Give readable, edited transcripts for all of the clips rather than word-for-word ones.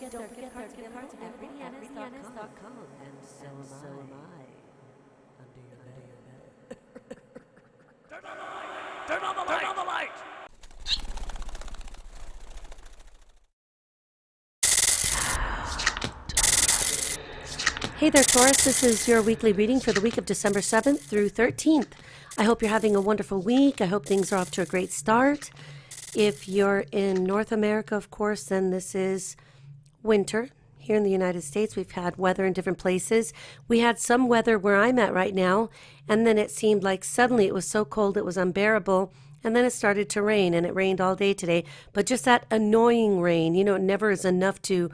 forget their gift cards at RitaYanez.com, and so am I. Under your bed. Turn on the light! Turn on the light! Turn on the light! Hey there, Taurus. This is your weekly reading for the week of December 7th through 13th. I hope you're having a wonderful week. I hope things are off to a great start. If you're in North America, of course, then this is winter. Here in the United States, we've had weather in different places. We had some weather where I'm at right now, and then it seemed like suddenly it was so cold it was unbearable, and then it started to rain, and it rained all day today. But just that annoying rain, it never is enough to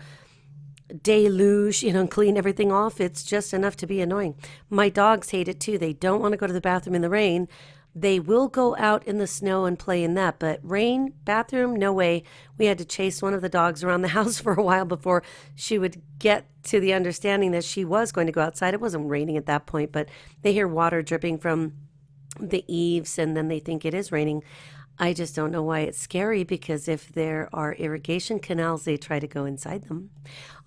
deluge, and clean everything off. It's just enough to be annoying. My dogs hate it too. They don't want to go to the bathroom in the rain. They will go out in the snow and play in that, but rain, bathroom, no way. We had to chase one of the dogs around the house for a while before she would get to the understanding that she was going to go outside. It wasn't raining at that point, but they hear water dripping from the eaves and then they think it is raining. I just don't know why it's scary, because if there are irrigation canals, they try to go inside them.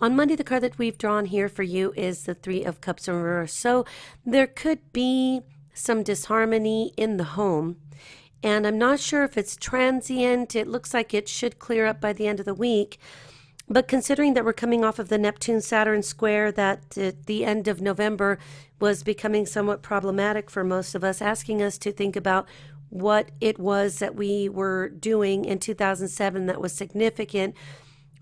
On Monday, the card that we've drawn here for you is the Three of Cups in reverse. So there could be some disharmony in the home, and I'm not sure if it's transient. It looks like it should clear up by the end of the week. But considering that we're coming off of the Neptune-Saturn square that at the end of November was becoming somewhat problematic for most of us, asking us to think about what it was that we were doing in 2007 that was significant,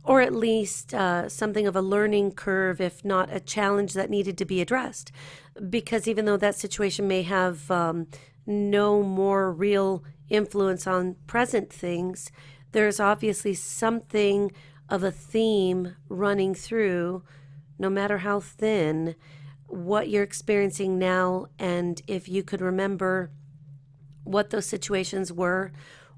or at least something of a learning curve, if not a challenge that needed to be addressed. Because even though that situation may have no more real influence on present things, there's obviously something of a theme running through, no matter how thin, what you're experiencing now. And if you could remember what those situations were,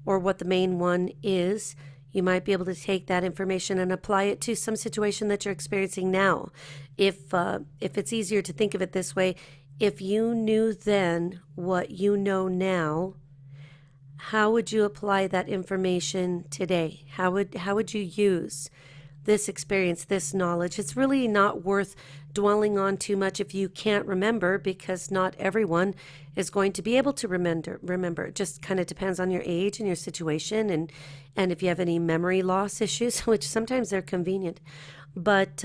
or what the main one is, you might be able to take that information and apply it to some situation that you're experiencing now. If it's easier to think of it this way, if you knew then what you know now, how would you apply that information today? How would you use this experience, this knowledge? It's really not worth dwelling on too much if you can't remember, because not everyone is going to be able to remember. It just kind of depends on your age and your situation, and if you have any memory loss issues, which sometimes they're convenient. But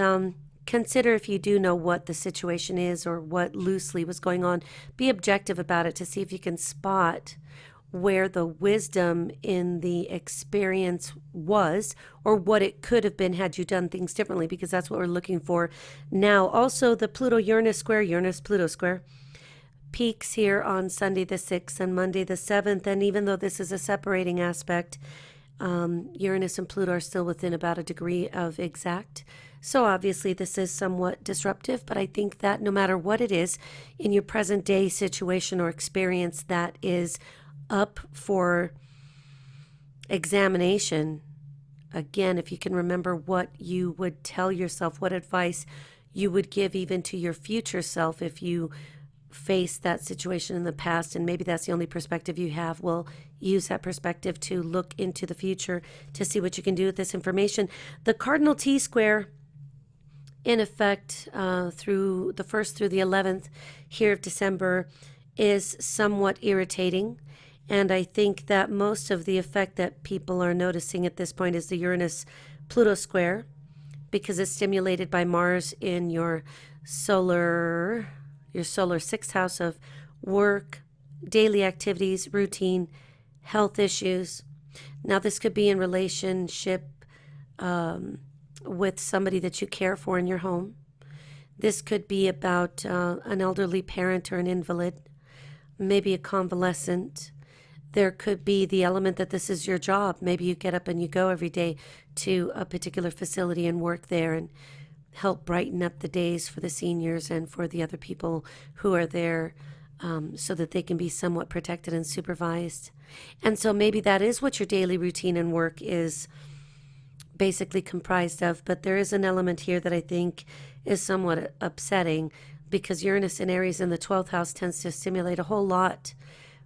consider, if you do know what the situation is or what loosely was going on, be objective about it to see if you can spot where the wisdom in the experience was, or what it could have been had you done things differently, because that's what we're looking for now. Also, the Pluto-Uranus square, Uranus-Pluto square, peaks here on Sunday the 6th and Monday the 7th, and even though this is a separating aspect, Uranus and Pluto are still within about a degree of exact. So obviously this is somewhat disruptive, but I think that no matter what it is in your present day situation or experience that is up for examination, again, if you can remember what you would tell yourself, what advice you would give even to your future self if you faced that situation in the past, and maybe that's the only perspective you have, well, use that perspective to look into the future to see what you can do with this information. The cardinal T-square, in effect, through the 1st through the 11th here of December, is somewhat irritating. And I think that most of the effect that people are noticing at this point is the Uranus-Pluto square, because it's stimulated by Mars in your solar 6th house of work, daily activities, routine, health issues. Now, this could be in relationship with somebody that you care for in your home. This could be about an elderly parent or an invalid, maybe a convalescent. There could be the element that this is your job. Maybe you get up and you go every day to a particular facility and work there and help brighten up the days for the seniors and for the other people who are there, so that they can be somewhat protected and supervised. And so maybe that is what your daily routine and work is basically comprised of. But there is an element here that I think is somewhat upsetting, because Uranus in Aries in the 12th house tends to stimulate a whole lot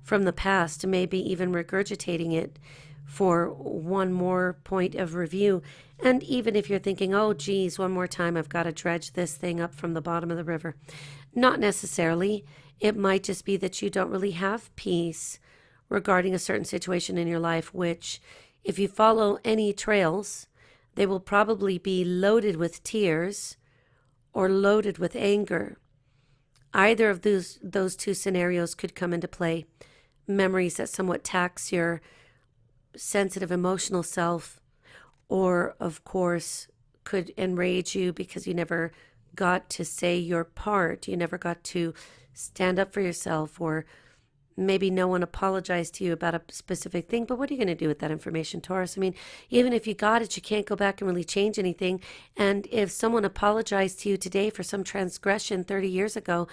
from the past, maybe even regurgitating it for one more point of review. And even if you're thinking, oh, geez, one more time, I've got to dredge this thing up from the bottom of the river. Not necessarily. It might just be that you don't really have peace regarding a certain situation in your life, which if you follow any trails, they will probably be loaded with tears or loaded with anger. Either of those two scenarios could come into play. Memories that somewhat tax your sensitive emotional self, or of course could enrage you because you never got to say your part. You never got to stand up for yourself, or maybe no one apologized to you about a specific thing. But what are you going to do with that information, Taurus? I mean, even if you got it, you can't go back and really change anything. And if someone apologized to you today for some transgression 30 years ago,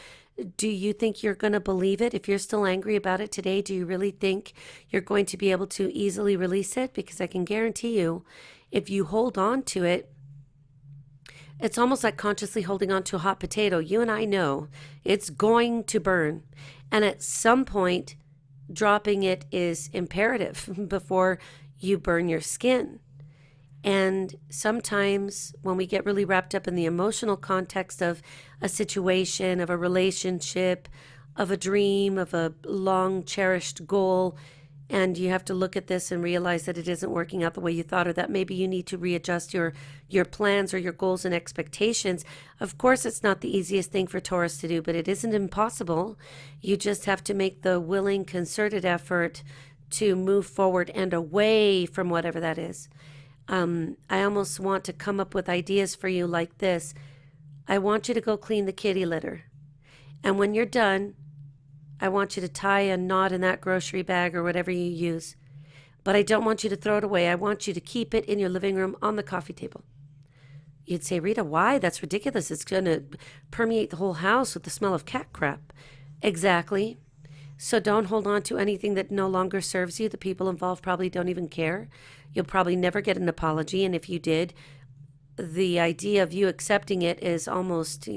do you think you're going to believe it? If you're still angry about it today, do you really think you're going to be able to easily release it? Because I can guarantee you, if you hold on to it, it's almost like consciously holding on to a hot potato. You and I know it's going to burn. And at some point, dropping it is imperative before you burn your skin. And sometimes when we get really wrapped up in the emotional context of a situation, of a relationship, of a dream, of a long cherished goal, and you have to look at this and realize that it isn't working out the way you thought, or that maybe you need to readjust your plans or your goals and expectations. Of course, it's not the easiest thing for Taurus to do, but it isn't impossible. You just have to make the willing, concerted effort to move forward and away from whatever that is. I almost want to come up with ideas for you like this. I want you to go clean the kitty litter. And when you're done, I want you to tie a knot in that grocery bag or whatever you use. But I don't want you to throw it away. I want you to keep it in your living room on the coffee table. You'd say, Rita, why? That's ridiculous. It's going to permeate the whole house with the smell of cat crap. Exactly. So don't hold on to anything that no longer serves you. The people involved probably don't even care. You'll probably never get an apology. And if you did, the idea of you accepting it is almost,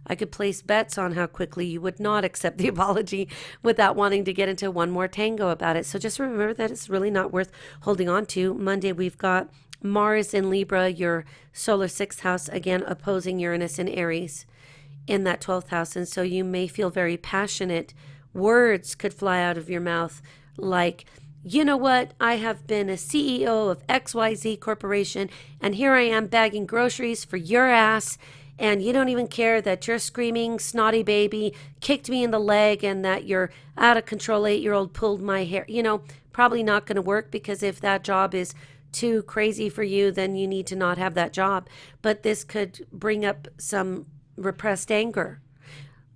I could place bets on how quickly you would not accept the apology without wanting to get into one more tango about it. So just remember that it's really not worth holding on to. Monday, we've got Mars in Libra, your solar sixth house, again, opposing Uranus in Aries in that 12th house. And so you may feel very passionate. Words could fly out of your mouth like, you know what? I have been a CEO of XYZ Corporation, and here I am bagging groceries for your ass. And you don't even care that your screaming snotty baby kicked me in the leg and that your out of control 8-year-old pulled my hair. Probably not going to work, because if that job is too crazy for you, then you need to not have that job. But this could bring up some repressed anger.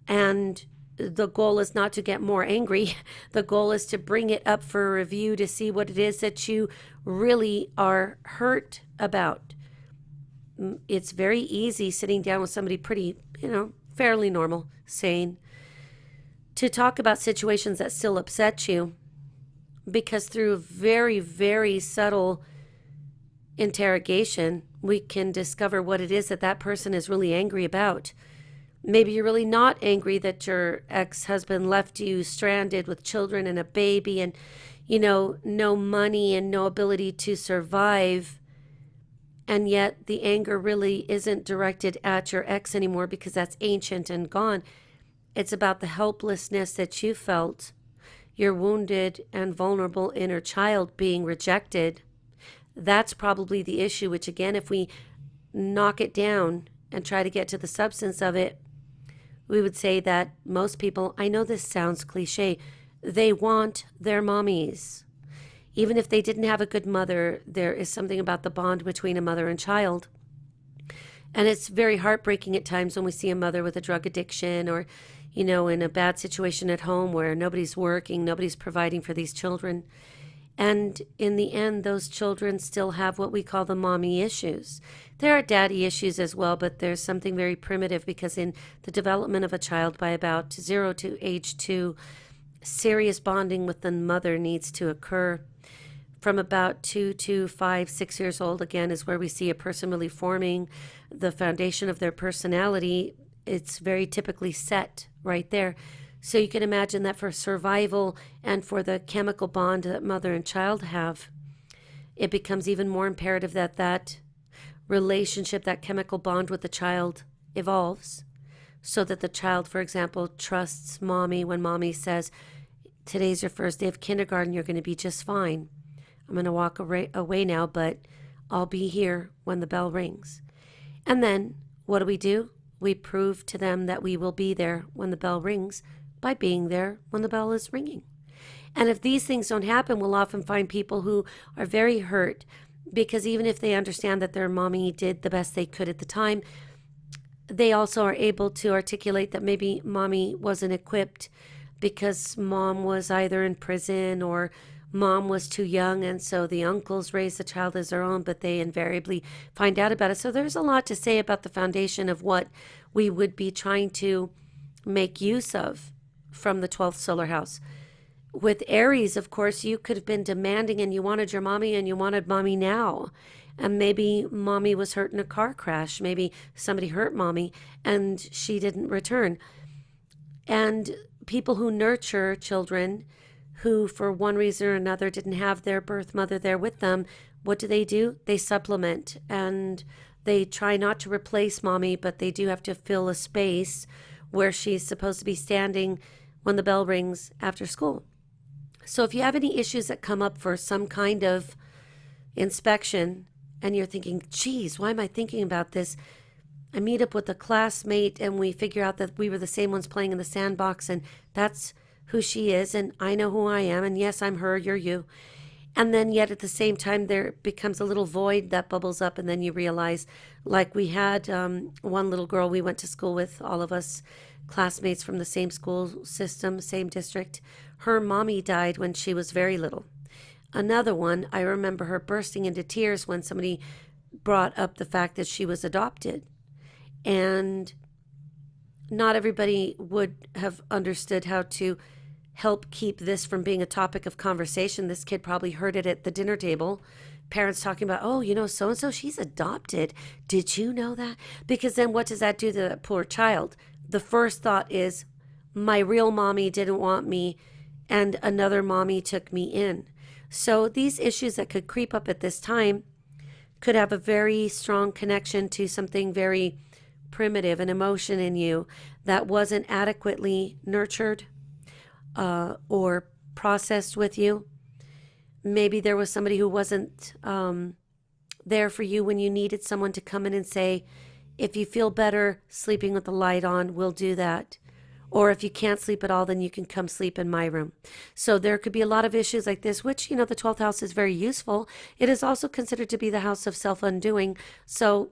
And the goal is not to get more angry. The goal is to bring it up for a review to see what it is that you really are hurt about. It's very easy sitting down with somebody pretty, fairly normal, sane, to talk about situations that still upset you, because through very, very subtle interrogation, we can discover what it is that that person is really angry about. Maybe you're really not angry that your ex-husband left you stranded with children and a baby and, no money and no ability to survive. And yet the anger really isn't directed at your ex anymore, because that's ancient and gone. It's about the helplessness that you felt, your wounded and vulnerable inner child being rejected. That's probably the issue, which again, if we knock it down and try to get to the substance of it, we would say that most people, I know this sounds cliche, they want their mommies. Even if they didn't have a good mother, there is something about the bond between a mother and child. And it's very heartbreaking at times when we see a mother with a drug addiction, or, in a bad situation at home where nobody's working, nobody's providing for these children. And in the end, those children still have what we call the mommy issues. There are daddy issues as well, but there's something very primitive, because in the development of a child by about 0 to age 2, serious bonding with the mother needs to occur. From about 2 to 5, 6 years old, again, is where we see a person really forming the foundation of their personality. It's very typically set right there. So you can imagine that for survival and for the chemical bond that mother and child have, it becomes even more imperative that that relationship, that chemical bond with the child evolves, so that the child, for example, trusts mommy when mommy says, today's your first day of kindergarten, you're going to be just fine. I'm going to walk away now, but I'll be here when the bell rings. And then what do? We prove to them that we will be there when the bell rings by being there when the bell is ringing. And if these things don't happen, we'll often find people who are very hurt, because even if they understand that their mommy did the best they could at the time, they also are able to articulate that maybe mommy wasn't equipped because mom was either in prison or mom was too young, and so the uncles raised the child as their own, but they invariably find out about it. So there's a lot to say about the foundation of what we would be trying to make use of from the 12th solar house. With Aries, of course, you could have been demanding and you wanted your mommy and you wanted mommy now. And maybe mommy was hurt in a car crash. Maybe somebody hurt mommy and she didn't return. And people who nurture children who, for one reason or another, didn't have their birth mother there with them, what do? They supplement, and they try not to replace mommy, but they do have to fill a space where she's supposed to be standing when the bell rings after school. So if you have any issues that come up for some kind of inspection and you're thinking, geez, why am I thinking about this? I meet up with a classmate and we figure out that we were the same ones playing in the sandbox, and that's who she is, and I know who I am, and yes, I'm her, you're you. And then yet at the same time, there becomes a little void that bubbles up, and then you realize, like we had one little girl we went to school with, all of us classmates from the same school system, same district. Her mommy died when she was very little. Another one, I remember her bursting into tears when somebody brought up the fact that she was adopted. And not everybody would have understood how to help keep this from being a topic of conversation. This kid probably heard it at the dinner table. Parents talking about, oh, so-and-so, she's adopted. Did you know that? Because then what does that do to that poor child? The first thought is, my real mommy didn't want me and another mommy took me in. So these issues that could creep up at this time could have a very strong connection to something very primitive, an emotion in you that wasn't adequately nurtured or processed with you. Maybe there was somebody who wasn't there for you when you needed someone to come in and say, if you feel better sleeping with the light on, we'll do that. Or if you can't sleep at all, then you can come sleep in my room. So there could be a lot of issues like this, which, the 12th house is very useful. It is also considered to be the house of self-undoing. So,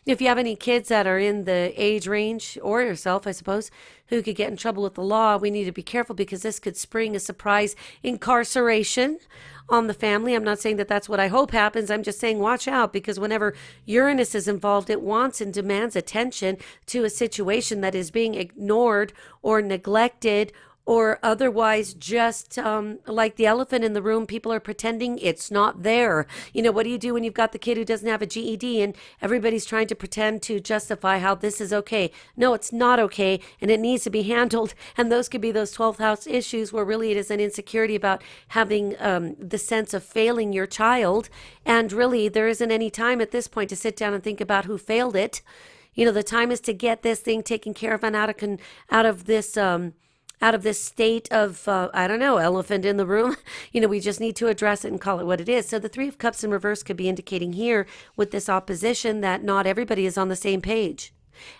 if you have any kids that are in the age range, or yourself, I suppose, who could get in trouble with the law, we need to be careful, because this could spring a surprise incarceration on the family. I'm not saying that that's what I hope happens. I'm just saying watch out, because whenever Uranus is involved, it wants and demands attention to a situation that is being ignored or neglected, or otherwise just like the elephant in the room, people are pretending it's not there. What do you do when you've got the kid who doesn't have a GED and everybody's trying to pretend to justify how this is okay? No, it's not okay, and it needs to be handled. And those could be those 12th house issues where really it is an insecurity about having the sense of failing your child. And really there isn't any time at this point to sit down and think about who failed it. The time is to get this thing taken care of and out of this state of, elephant in the room. We just need to address it and call it what it is. So the Three of Cups in reverse could be indicating here with this opposition that not everybody is on the same page.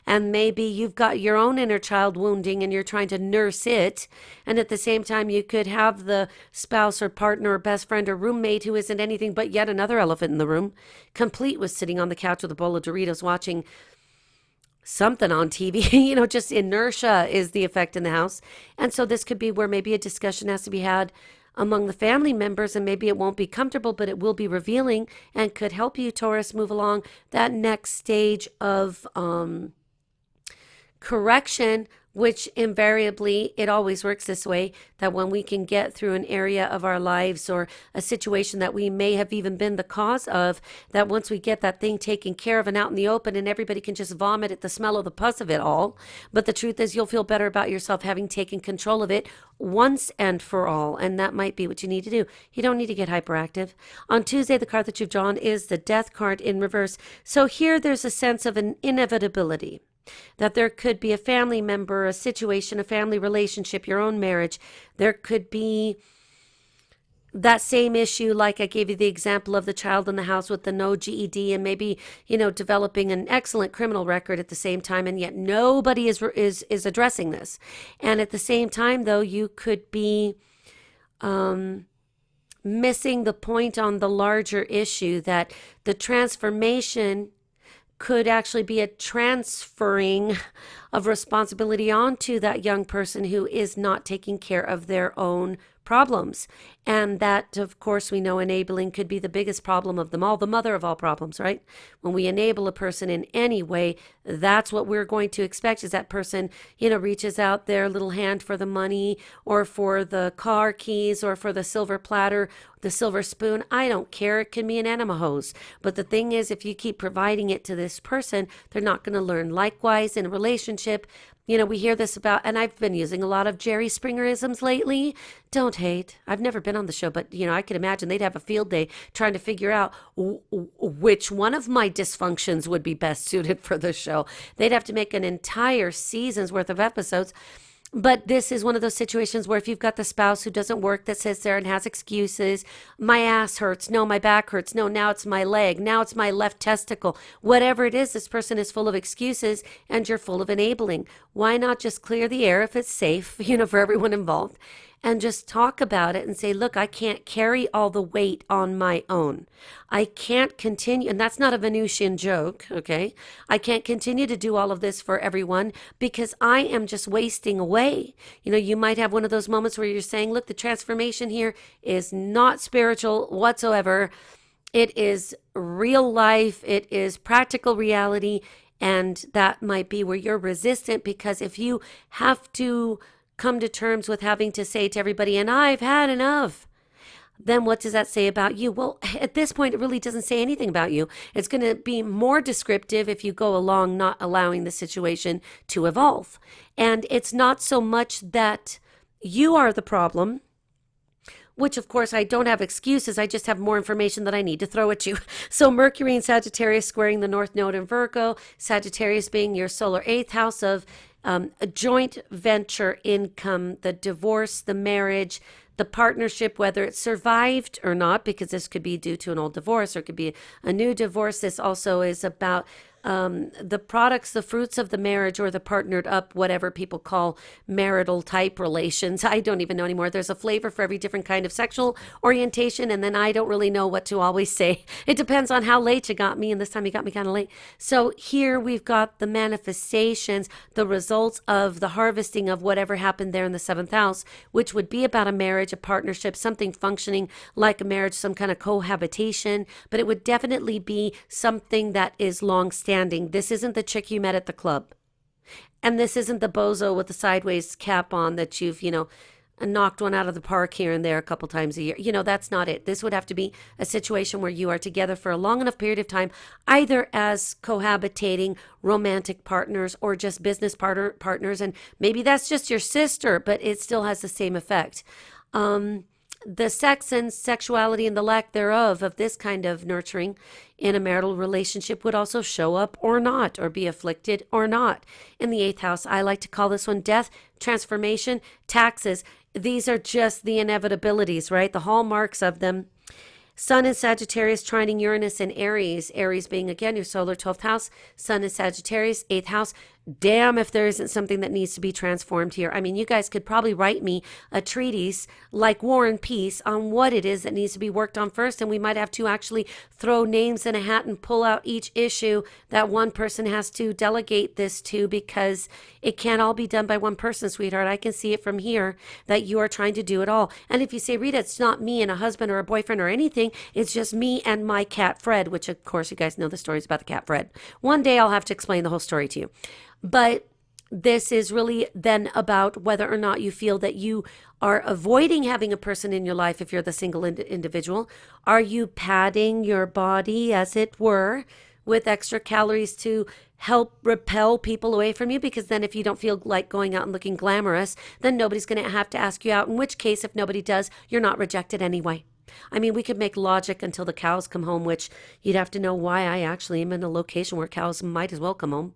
And maybe you've got your own inner child wounding and you're trying to nurse it. And at the same time, you could have the spouse or partner or best friend or roommate who isn't anything but yet another elephant in the room, complete with sitting on the couch with a bowl of Doritos watching something on TV. Just inertia is the effect in the house. And so this could be where maybe a discussion has to be had among the family members, and maybe it won't be comfortable, but it will be revealing and could help you, Taurus, move along that next stage of correction which invariably it always works this way, that when we can get through an area of our lives or a situation that we may have even been the cause of, that once we get that thing taken care of and out in the open, and everybody can just vomit at the smell of the pus of it all. But the truth is, you'll feel better about yourself having taken control of it once and for all, and that might be what you need to do. You don't need to get hyperactive. On Tuesday, the card that you've drawn is the Death card in reverse. So here there's a sense of an inevitability, that there could be a family member, a situation, a family relationship, your own marriage. There could be that same issue, like I gave you the example of the child in the house with the no GED, and maybe, developing an excellent criminal record at the same time, and yet nobody is addressing this. And at the same time, though, you could be missing the point on the larger issue, that the transformation could actually be a transferring of responsibility onto that young person who is not taking care of their own problems. And that, of course, we know enabling could be the biggest problem of them all, the mother of all problems, right? When we enable a person in any way, that's what we're going to expect, is that person, reaches out their little hand for the money or for the car keys or for the silver platter, the silver spoon. I don't care. It can be an enema hose. But the thing is, if you keep providing it to this person, they're not going to learn. Likewise, in a relationship, we hear this about, and I've been using a lot of Jerry Springerisms lately. Don't hate. I've never been on the show, but, I could imagine they'd have a field day trying to figure out which one of my dysfunctions would be best suited for the show. They'd have to make an entire season's worth of episodes. But this is one of those situations where if you've got the spouse who doesn't work, that sits there and has excuses, my ass hurts, no, my back hurts, no, now it's my leg, now it's my left testicle, whatever it is, this person is full of excuses and you're full of enabling. Why not just clear the air if it's safe, for everyone involved, and just talk about it and say, look, I can't carry all the weight on my own. I can't continue, and that's not a Venusian joke, okay? I can't continue to do all of this for everyone because I am just wasting away. You might have one of those moments where you're saying, look, the transformation here is not spiritual whatsoever. It is real life. It is practical reality. And that might be where you're resistant, because if you have to come to terms with having to say to everybody, and I've had enough, then what does that say about you? Well, at this point, it really doesn't say anything about you. It's going to be more descriptive if you go along not allowing the situation to evolve. And it's not so much that you are the problem, which of course I don't have excuses. I just have more information that I need to throw at you. So Mercury and Sagittarius squaring the North Node in Virgo, Sagittarius being your solar 8th house of a joint venture income, the divorce, the marriage, the partnership, whether it survived or not, because this could be due to an old divorce or it could be a new divorce. This also is about the products, the fruits of the marriage or the partnered up, whatever people call marital type relations. I don't even know anymore. There's a flavor for every different kind of sexual orientation. And then I don't really know what to always say. It depends on how late you got me. And this time you got me kind of late. So here we've got the manifestations, the results of the harvesting of whatever happened there in the 7th house, which would be about a marriage, a partnership, something functioning like a marriage, some kind of cohabitation. But it would definitely be something that is long-standing. This isn't the chick you met at the club. And this isn't the bozo with the sideways cap on that you've, knocked one out of the park here and there a couple times a year. That's not it. This would have to be a situation where you are together for a long enough period of time, either as cohabitating romantic partners or just business partners. And maybe that's just your sister, but it still has the same effect. The sex and sexuality and the lack thereof of this kind of nurturing in a marital relationship would also show up or not, or be afflicted or not. In the 8th house, I like to call this one death, transformation, taxes. These are just the inevitabilities, right? The hallmarks of them. Sun in Sagittarius trining Uranus in Aries. Aries being, again, your solar 12th house. Sun in Sagittarius, 8th house. Damn if there isn't something that needs to be transformed here. I mean, you guys could probably write me a treatise like War and Peace on what it is that needs to be worked on first, and we might have to actually throw names in a hat and pull out each issue that one person has to delegate this to, because it can't all be done by one person, sweetheart. I can see it from here that you are trying to do it all. And if you say, Rita, it's not me and a husband or a boyfriend or anything, it's just me and my cat Fred, which of course you guys know the stories about the cat Fred. One day I'll have to explain the whole story to you. But This is really then about whether or not you feel that you are avoiding having a person in your life if you're the single individual. Are you padding your body, as it were, with extra calories to help repel people away from you? Because then if you don't feel like going out and looking glamorous, then nobody's going to have to ask you out, in which case, if nobody does, you're not rejected anyway. I mean, we could make logic until the cows come home, which you'd have to know why I actually am in a location where cows might as well come home.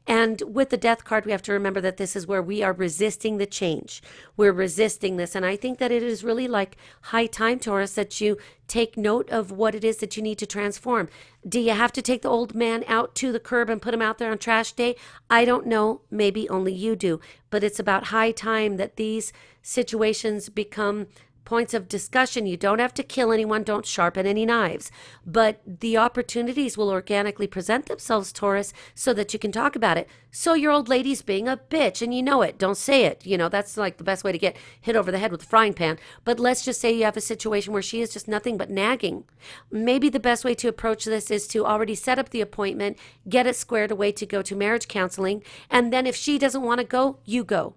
And with the death card, we have to remember that this is where we are resisting the change. We're resisting this. And I think that it is really like high time, Taurus, that you take note of what it is that you need to transform. Do you have to take the old man out to the curb and put him out there on trash day? I don't know. Maybe only you do. But it's about high time that these situations become points of discussion. You don't have to kill anyone. Don't sharpen any knives. But the opportunities will organically present themselves, Taurus, so that you can talk about it. So your old lady's being a bitch and you know it. Don't say it. You know, that's like the best way to get hit over the head with a frying pan. But let's just say you have a situation where she is just nothing but nagging. Maybe the best way to approach this is to already set up the appointment, get it squared away to go to marriage counseling. And then if she doesn't want to go, you go.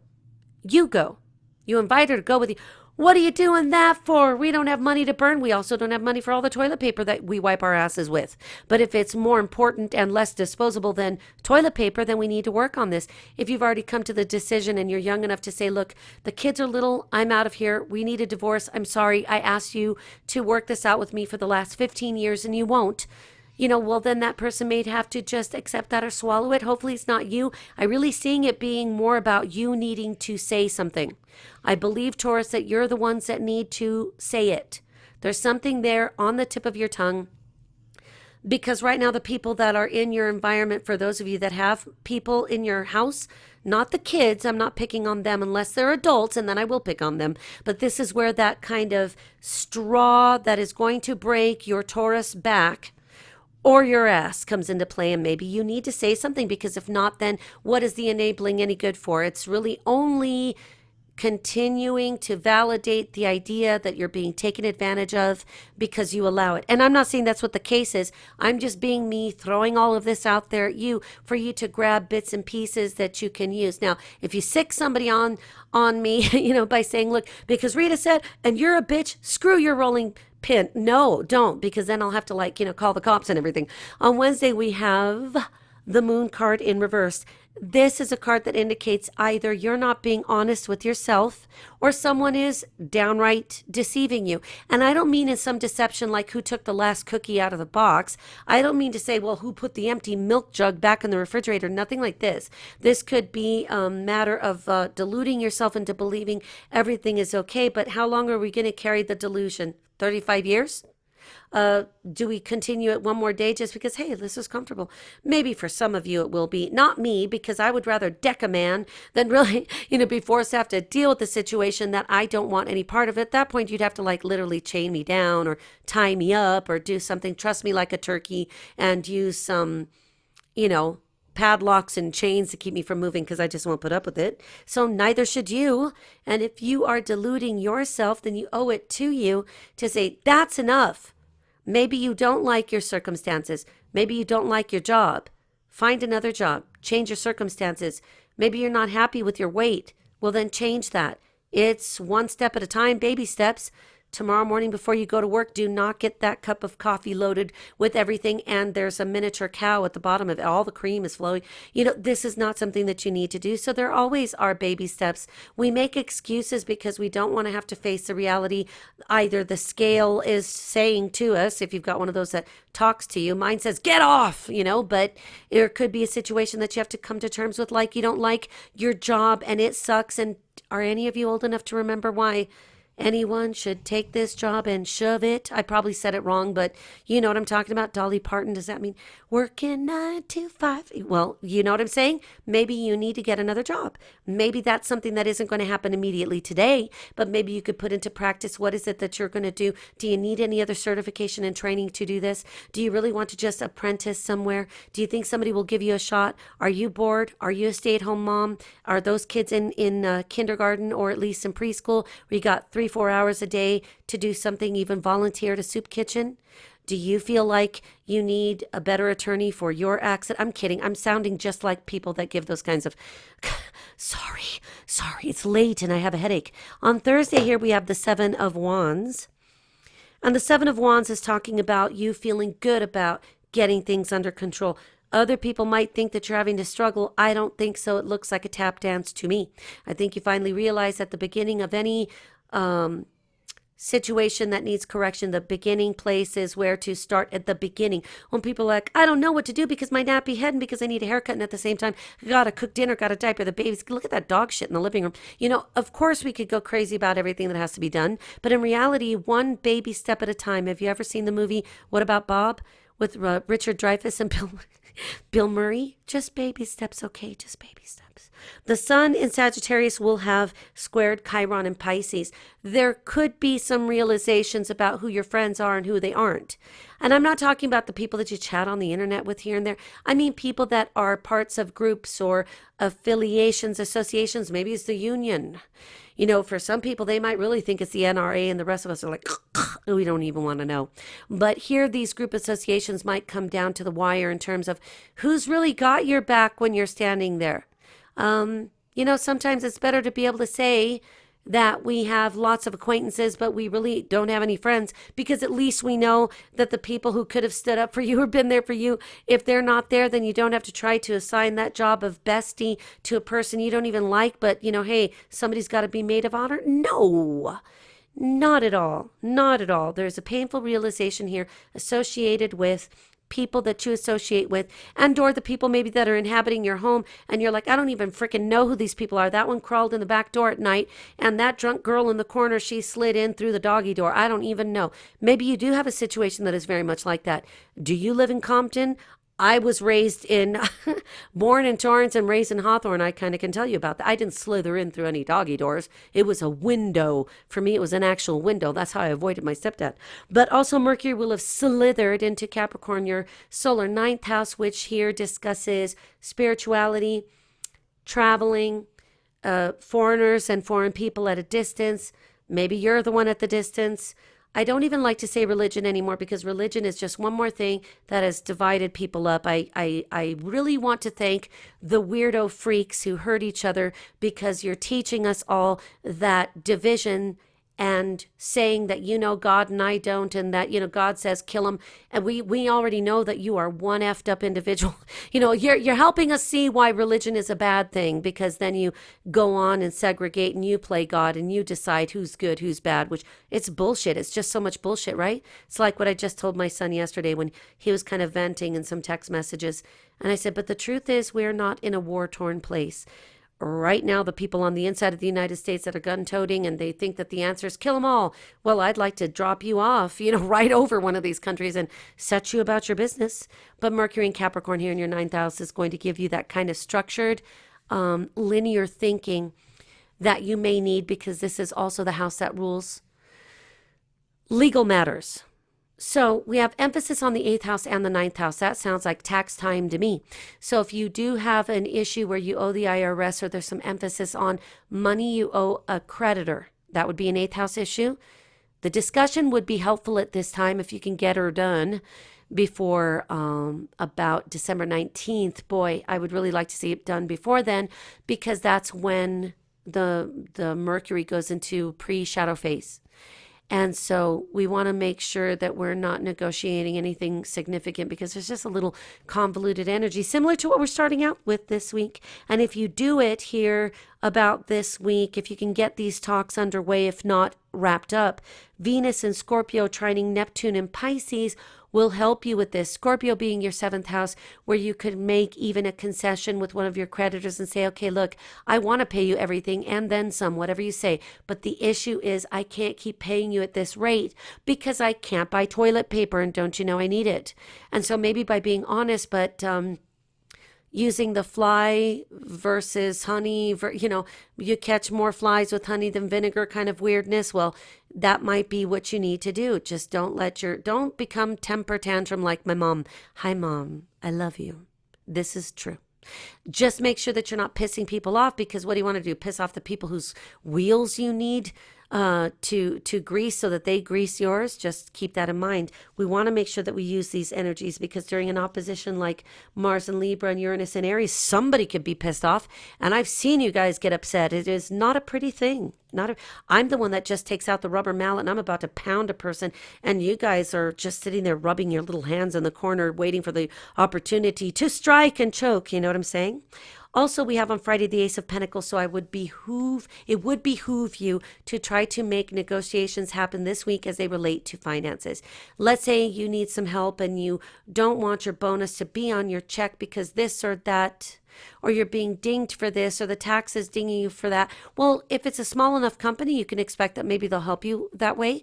You go. You invite her to go with you. What are you doing that for? We don't have money to burn. We also don't have money for all the toilet paper that we wipe our asses with. But if it's more important and less disposable than toilet paper, then we need to work on this. If you've already come to the decision and you're young enough to say, look, the kids are little, I'm out of here, we need a divorce, I'm sorry, I asked you to work this out with me for the last 15 years and you won't. You know, well, then that person may have to just accept that or swallow it. Hopefully it's not you. I really seeing it being more about you needing to say something. I believe, Taurus, that you're the ones that need to say it. There's something there on the tip of your tongue. Because right now the people that are in your environment, for those of you that have people in your house, not the kids, I'm not picking on them unless they're adults, and then I will pick on them. But this is where that kind of straw that is going to break your Taurus back or your ass comes into play, and maybe you need to say something, because if not, then what is the enabling any good for? It's really only continuing to validate the idea that you're being taken advantage of because you allow it. And I'm not saying that's what the case is. I'm just being me, throwing all of this out there at you for you to grab bits and pieces that you can use. Now, if you sick somebody on me, you know, by saying, look, because Rita said, and you're a bitch, screw your rolling pin. No, don't, because then I'll have to, like, you know, call the cops and everything. On Wednesday, we have the Moon card in reverse. This is a card that indicates either you're not being honest with yourself or someone is downright deceiving you. And I don't mean in some deception like who took the last cookie out of the box. I don't mean to say, well, who put the empty milk jug back in the refrigerator? Nothing like this. This could be a matter of deluding yourself into believing everything is okay. But how long are we going to carry the delusion? 35 years? Do we continue it one more day just because, hey, this is comfortable? Maybe for some of you it will be. Not me, because I would rather deck a man than really, you know, be forced to have to deal with the situation that I don't want any part of. At that point, you'd have to, like, literally chain me down or tie me up or do something, trust me like a turkey, and use some, you know, padlocks and chains to keep me from moving, because I just won't put up with it. So neither should you. And if you are deluding yourself, then you owe it to you to say, that's enough. Maybe you don't like your circumstances. Maybe you don't like your job. Find another job. Change your circumstances. Maybe you're not happy with your weight. Well, then change that. It's one step at a time, baby steps. Tomorrow morning before you go to work, do not get that cup of coffee loaded with everything and there's a miniature cow at the bottom of it. All the cream is flowing. You know, this is not something that you need to do. So there always are baby steps. We make excuses because we don't want to have to face the reality. Either the scale is saying to us, if you've got one of those that talks to you, mine says, get off, you know, but there could be a situation that you have to come to terms with, like you don't like your job and it sucks. And are any of you old enough to remember why anyone should take this job and shove it? I probably said it wrong, but you know what I'm talking about. Dolly Parton, does that mean working 9 to 5? Well, you know what I'm saying? Maybe you need to get another job. Maybe that's something that isn't going to happen immediately today, but maybe you could put into practice what is it that you're going to do. Do you need any other certification and training to do this? Do you really want to just apprentice somewhere? Do you think somebody will give you a shot? Are you bored? Are you a stay-at-home mom? Are those kids in kindergarten or at least in preschool where you got 3-4 hours a day to do something, even volunteer at a soup kitchen? Do you feel like you need a better attorney for your accident? I'm kidding. I'm sounding just like people that give those kinds of sorry, it's late and I have a headache. On Thursday here we have the Seven of Wands. And the Seven of Wands is talking about you feeling good about getting things under control. Other people might think that you're having to struggle. I don't think so. It looks like a tap dance to me. I think you finally realize at the beginning of any situation that needs correction, the beginning place is where to start at the beginning. When people are like, I don't know what to do because my nappy head and because I need a haircut, and at the same time, gotta cook dinner, gotta diaper the babies. Look at that dog shit in the living room. You know, of course we could go crazy about everything that has to be done, but in reality, one baby step at a time. Have you ever seen the movie What About Bob with Richard Dreyfuss and Bill Murray? Just baby steps, okay? Just baby steps. The sun in Sagittarius will have squared Chiron in Pisces. There could be some realizations about who your friends are and who they aren't. And I'm not talking about the people that you chat on the internet with here and there. I mean people that are parts of groups or affiliations, associations. Maybe it's the union. You know, for some people, they might really think it's the NRA, and the rest of us are like, we don't even want to know. But here, these group associations might come down to the wire in terms of who's really got your back when you're standing there. You know, sometimes it's better to be able to say that we have lots of acquaintances, but we really don't have any friends, because at least we know that the people who could have stood up for you or been there for you, if they're not there, then you don't have to try to assign that job of bestie to a person you don't even like. But, you know, hey, somebody's got to be maid of honor. No, not at all. Not at all. There's a painful realization here associated with people that you associate with, and or the people maybe that are inhabiting your home, and you're like, I don't even freaking know who these people are. That one crawled in the back door at night, and that drunk girl in the corner, she slid in through the doggy door. I don't even know. Maybe you do have a situation that is very much like that. Do you live in Compton? I was raised in, born in Torrance and raised in Hawthorne. I kind of can tell you about that. I didn't slither in through any doggy doors. It was a window. For me, it was an actual window. That's how I avoided my stepdad. But also Mercury will have slithered into Capricorn, your solar ninth house, which here discusses spirituality, traveling, foreigners and foreign people at a distance. Maybe you're the one at the distance. I don't even like to say religion anymore, because religion is just one more thing that has divided people up. I really want to thank the weirdo freaks who hurt each other, because you're teaching us all that division and saying that you know God and I don't, and that, you know, God says kill him, and we already know that you are one effed up individual. You know, you're helping us see why religion is a bad thing, because then you go on and segregate and you play God and you decide who's good, who's bad, which it's bullshit. It's just so much bullshit, right? It's like what I just told my son yesterday when he was kind of venting in some text messages, and I said, but the truth is we're not in a war-torn place. Right now, the people on the inside of the United States that are gun-toting, and they think that the answer is kill them all. Well, I'd like to drop you off, you know, right over one of these countries and set you about your business. But Mercury and Capricorn here in your ninth house is going to give you that kind of structured, linear thinking that you may need, because this is also the house that rules legal matters. So we have emphasis on the 8th house and the 9th house. That sounds like tax time to me. So if you do have an issue where you owe the IRS, or there's some emphasis on money you owe a creditor, that would be an 8th house issue. The discussion would be helpful at this time if you can get her done before about December 19th. Boy, I would really like to see it done before then, because that's when the Mercury goes into pre-shadow phase. And so we want to make sure that we're not negotiating anything significant, because there's just a little convoluted energy similar to what we're starting out with this week. And if you do it here about this week, if you can get these talks underway, if not wrapped up, Venus and Scorpio trining Neptune and Pisces will help you with this. Scorpio being your 7th house, where you could make even a concession with one of your creditors and say, okay, look, I want to pay you everything and then some, whatever you say. But the issue is I can't keep paying you at this rate because I can't buy toilet paper, and don't you know I need it? And so maybe by being honest, but using the fly versus honey, you know, you catch more flies with honey than vinegar kind of weirdness. Well, that might be what you need to do. Just don't become temper tantrum like my mom. Hi, Mom. I love you. This is true. Just make sure that you're not pissing people off, because what do you want to do? Piss off the people whose wheels you need to grease so that they grease yours. Just keep that in mind. We want to make sure that we use these energies, because during an opposition like Mars and Libra and Uranus and Aries, somebody could be pissed off. And I've seen you guys get upset. It is not a pretty thing. I'm the one that just takes out the rubber mallet and I'm about to pound a person, and you guys are just sitting there rubbing your little hands in the corner waiting for the opportunity to strike and choke. You know what I'm saying? Also, we have on Friday the Ace of Pentacles, so it would behoove you to try to make negotiations happen this week as they relate to finances. Let's say you need some help and you don't want your bonus to be on your check because this or that, or you're being dinged for this, or the tax is dinging you for that. Well, if it's a small enough company, you can expect that maybe they'll help you that way.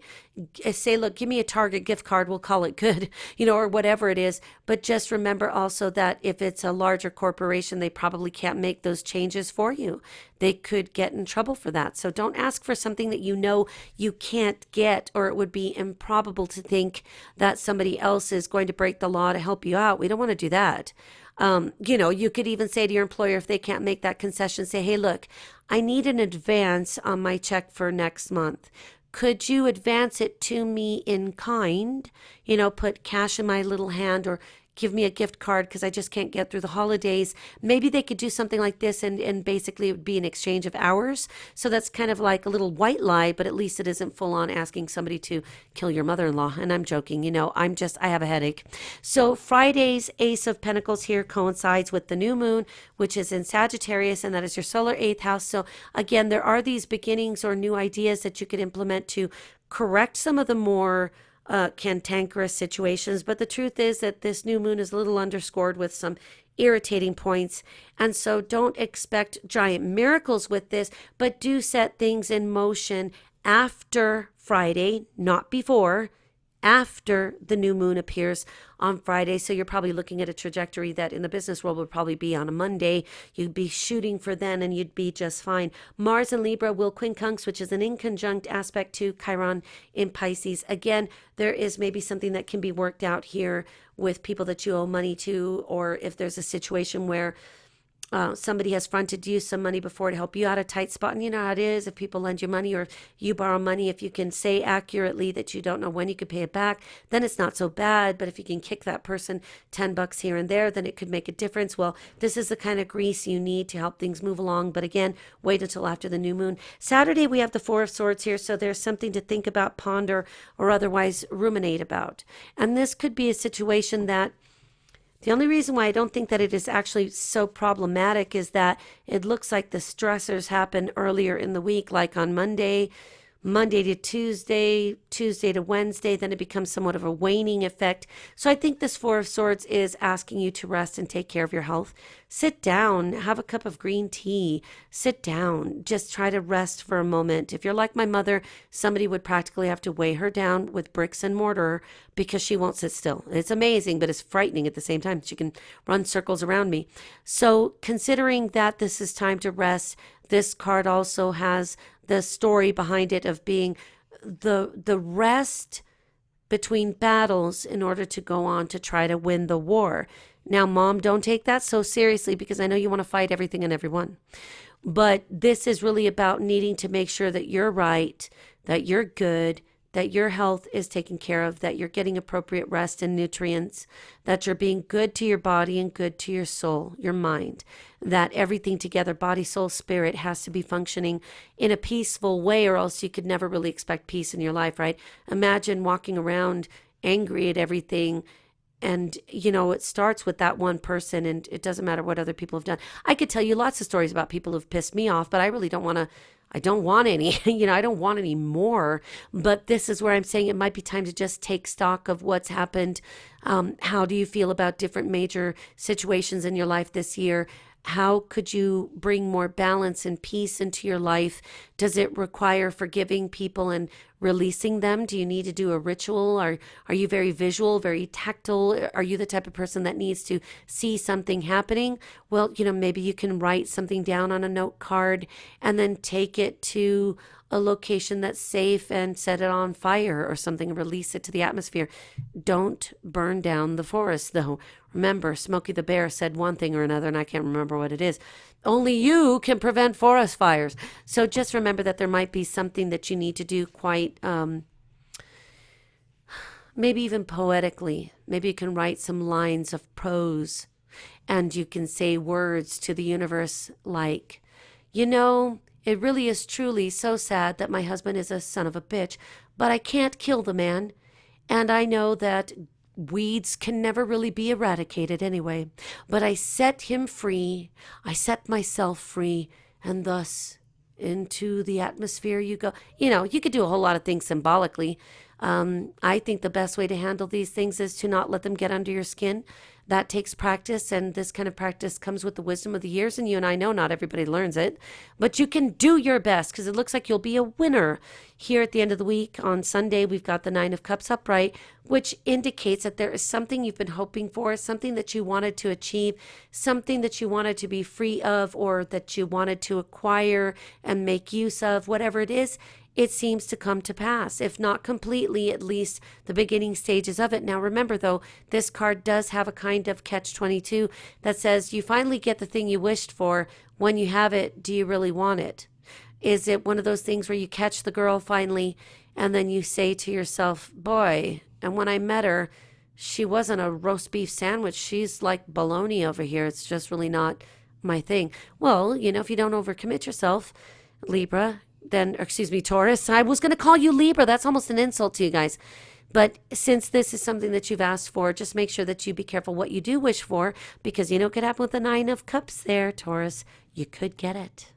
Say, look, give me a Target gift card, we'll call it good, or whatever it is. But just remember also that if it's a larger corporation, they probably can't make those changes for you. They could get in trouble for that. So don't ask for something that you know you can't get, or it would be improbable to think that somebody else is going to break the law to help you out. We don't want to do that. You could even say to your employer, if they can't make that concession, say, hey, look, I need an advance on my check for next month. Could you advance it to me in kind? Put cash in my little hand, or give me a gift card because I just can't get through the holidays. Maybe they could do something like this, and basically it would be an exchange of hours. So that's kind of like a little white lie, but at least it isn't full on asking somebody to kill your mother-in-law. And I'm joking, I have a headache. So Friday's Ace of Pentacles here coincides with the new moon, which is in Sagittarius, and that is your solar 8th house. So again, there are these beginnings or new ideas that you could implement to correct some of the more cantankerous situations. But the truth is that this new moon is a little underscored with some irritating points. And so don't expect giant miracles with this, but do set things in motion after Friday, not before, after the new moon appears on Friday. So you're probably looking at a trajectory that in the business world would probably be on a Monday. You'd be shooting for then and you'd be just fine. Mars and Libra will quincunx, which is an inconjunct aspect to Chiron in Pisces. Again, there is maybe something that can be worked out here with people that you owe money to, or if there's a situation where somebody has fronted you some money before to help you out of a tight spot. And you know how it is, if people lend you money or if you borrow money, if you can say accurately that you don't know when you could pay it back, then it's not so bad. But if you can kick that person $10 here and there, then it could make a difference. Well, this is the kind of grease you need to help things move along. But again, wait until after the new moon. Saturday, we have the Four of Swords here. So there's something to think about, ponder, or otherwise ruminate about. And this could be a situation that the only reason why I don't think that it is actually so problematic is that it looks like the stressors happen earlier in the week, like on Monday to Tuesday, Tuesday to Wednesday, then it becomes somewhat of a waning effect. So I think this Four of Swords is asking you to rest and take care of your health. Sit down, have a cup of green tea, sit down, just try to rest for a moment. If you're like my mother, somebody would practically have to weigh her down with bricks and mortar because she won't sit still. It's amazing, but it's frightening at the same time. She can run circles around me. So considering that this is time to rest, this card also has the story behind it of being the rest between battles in order to go on to try to win the war. Now, Mom, don't take that so seriously because I know you want to fight everything and everyone. But this is really about needing to make sure that you're right, that you're good, that your health is taken care of, that you're getting appropriate rest and nutrients, that you're being good to your body and good to your soul, your mind, that everything together, body, soul, spirit, has to be functioning in a peaceful way, or else you could never really expect peace in your life, right? Imagine walking around angry at everything. And, it starts with that one person, and it doesn't matter what other people have done. I could tell you lots of stories about people who've pissed me off, but I really don't want to. I don't want any, I don't want any more. But this is where I'm saying it might be time to just take stock of what's happened. How do you feel about different major situations in your life this year? How could you bring more balance and peace into your life? Does it require forgiving people and releasing them? Do you need to do a ritual? Are you very visual, very tactile? Are you the type of person that needs to see something happening? Well, maybe you can write something down on a note card and then take it to a location that's safe and set it on fire or something and release it to the atmosphere. Don't burn down the forest, though. Remember, Smokey the Bear said one thing or another, and I can't remember what it is. Only you can prevent forest fires. So just remember that there might be something that you need to do quite, maybe even poetically. Maybe you can write some lines of prose and you can say words to the universe like, you know, it really is truly so sad that my husband is a son of a bitch, but I can't kill the man. And I know that weeds can never really be eradicated anyway. But I set him free. I set myself free. And thus into the atmosphere you go. You know, you could do a whole lot of things symbolically. I think the best way to handle these things is to not let them get under your skin. That takes practice, and this kind of practice comes with the wisdom of the years, and you and I know not everybody learns it, but you can do your best because it looks like you'll be a winner. Here at the end of the week, on Sunday, we've got the Nine of Cups upright, which indicates that there is something you've been hoping for, something that you wanted to achieve, something that you wanted to be free of, or that you wanted to acquire and make use of, whatever it is. It seems to come to pass, if not completely, at least the beginning stages of it. Now, remember, though, this card does have a kind of catch-22 that says you finally get the thing you wished for. When you have it, do you really want it? Is it one of those things where you catch the girl finally and then you say to yourself, boy, and when I met her, she wasn't a roast beef sandwich. She's like bologna over here. It's just really not my thing. Well, you know, if you don't overcommit yourself, Libra, then, excuse me, Taurus. I was going to call you Libra. That's almost an insult to you guys. But since this is something that you've asked for, just make sure that you be careful what you do wish for, because you know what could happen with the Nine of Cups there, Taurus. You could get it.